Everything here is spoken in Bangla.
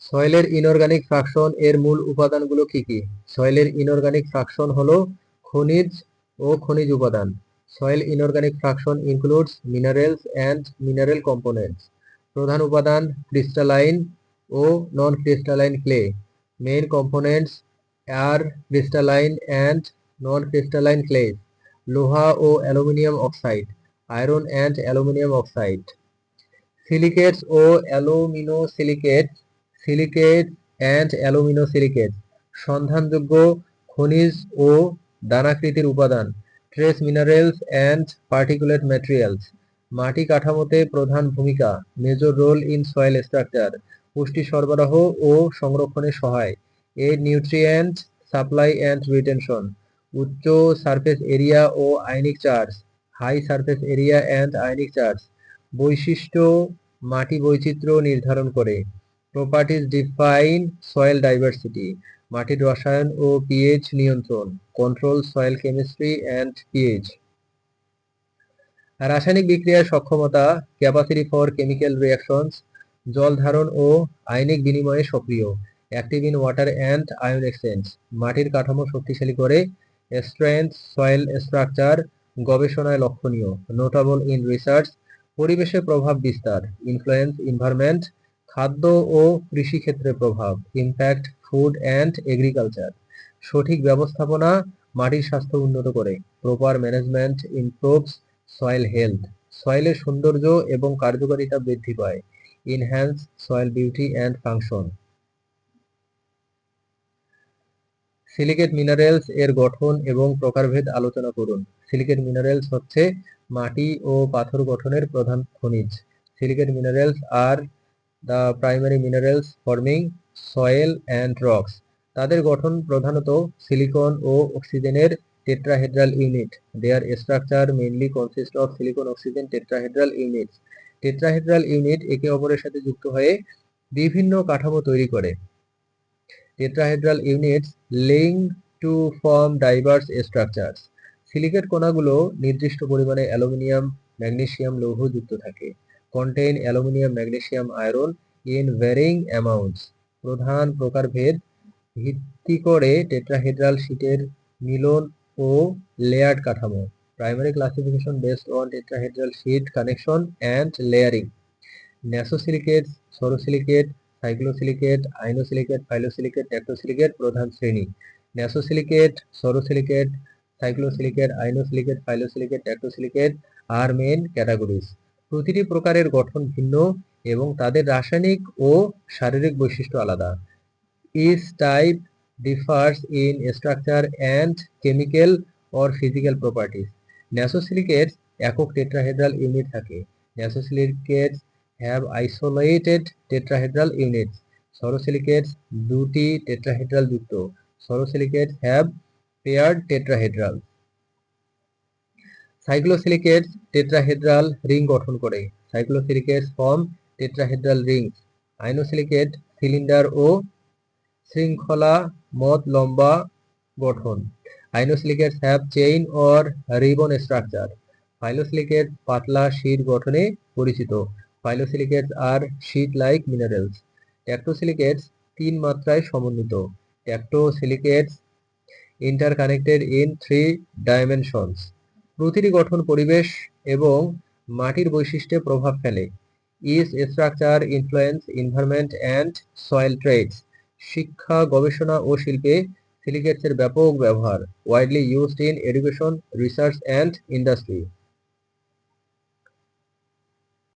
সয়েলের ইনঅর্গানিক ফ্রাকশন এর মূল উপাদানগুলো কি কি? সয়েলের ইনঅর্গানিক ফ্রাকশন হলো খনিজ ও খনিজ উপাদান। Soil inorganic fraction includes minerals and mineral components. প্রধান উপাদান ক্রিস্টালাইন ও non crystalline clay. Main components are crystalline and non crystalline clays. লোহা ও aluminium oxide, iron and aluminium oxide. Silicates ও অ্যালুমিনোসিলিকেট, সিলিকেট অ্যান্ড অ্যালুমিনোসিলিকেট সন্ধানযোগ্য খনিজ ও দানাকৃতির উপাদান। Trace minerals and particulate materials. মাটি কাঠামোতে প্রধান ভূমিকা, major role in soil structure. পুষ্টি সরবরাহ ও সংরক্ষণে সহায়। এর নিউট্রিয়েন্ট সাপ্লাই অ্যান্ড রিটেনশন। উচ্চ সারফেস এরিয়া ও ionic charge, high surface area and ionic charge. বৈশিষ্ট্য মাটি বৈচিত্র্য নির্ধারণ করে। Properties define soil diversity. মাটির রসায়ন ও পিএইচ নিয়ন্ত্রণ। Control soil chemistry and pH. রাসায়নিক বিক্রিয়ার সক্ষমতা, ক্যাপাসিটি ফর কেমিক্যাল রিঅ্যাকশনস। জল ধারণ ও আয়নিক বিনিময়ে সক্রিয়। Active in water and ion exchange. মাটির কাঠামো শক্তিশালী করে। স্ট্রেংথ সয়েল স্ট্রাকচার, গবেষণায় লক্ষণীয়। Notable in research. পরিবেশে প্রভাব বিস্তার। Influence environment. খাদ্য ও কৃষিক্ষেত্রে প্রভাব। Impact food and agriculture. সঠিক ব্যবস্থাপনা মাটির স্বাস্থ্য উন্নত করে। Proper management improves soil health. সয়েলের সৌন্দর্য এবং কার্যকারিতা বৃদ্ধি পায়। Enhance soil beauty and function. Silicate minerals এর গঠন এবং প্রকারভেদ আলোচনা করুন। সিলিকেট মিনারেলস হচ্ছে মাটি ও পাথর গঠনের প্রধান খনিজ। Silicate minerals are the primary minerals forming soil and rocks. তাদের গঠন প্রধানত সিলিকন ও অক্সিজেনের tetrahedral unit. Their structure mainly consist of silicon oxygen tetrahedral units. Tetrahedral unit একে অপরের সাথে যুক্ত হয়ে বিভিন্ন কাঠামো তৈরি করে। Tetrahedral units link to form diverse structures. Silicate কণাগুলো নির্দিষ্ট পরিমাণে অ্যালুমিনিয়াম ম্যাগনেসিয়াম লৌহ যুক্ত থাকে। Contain aluminium magnesium iron in varying amounts. প্রধান প্রকারভেদ ভিত্তি করে টেট্রাহেড্রাল শীটের মিলন ও লেয়ার্ড কাঠামো। Primary classification based on tetrahedral sheet connection and layering. Nasosilicate, sorosilicate, cyclosilicate, inosilicate, phyllosilicate, tectosilicate প্রধান শ্রেণী। Nasosilicate, sorosilicate, cyclosilicate, inosilicate, phyllosilicate, tectosilicate are main categories. প্রতিটি প্রকারের গঠন ভিন্ন এবং তাদের রাসায়নিক ও শারীরিক বৈশিষ্ট্য আলাদা। Each type differs in structure and chemical or physical properties. Nasosilicates একক টেট্রাহেড্রাল ইউনিট থাকে। Nasosilicates have isolated tetrahedral units. Sorosilicates দুটি টেট্রাহেড্রাল যুক্ত। Sorosilicates have paired tetrahedral. Cyclosilicates tetrahedral ring গঠন করে। Cyclosilicates form tetrahedral rings. Inosilicate cylinder ও শৃঙ্খলা মত লম্বা গঠন। Inosilicates have chain or ribbon structure. Phyllosilicates পাতলা শীট গঠনে পরিচিত। Phyllosilicates are sheet like minerals. Tectosilicates তিন মাত্রায় সমন্বিত। Tectosilicates interconnected in 3 dimensions. প্রতিটি গঠন পরিবেশ এবং মাটির বৈশিষ্ট্যে প্রভাব ফেলে। Each structure influence environment and soil traits. শিক্ষা, গবেষণা ও শিল্পে সিলিকেটসের ব্যাপক ব্যবহার। Widely used in education, research and industry.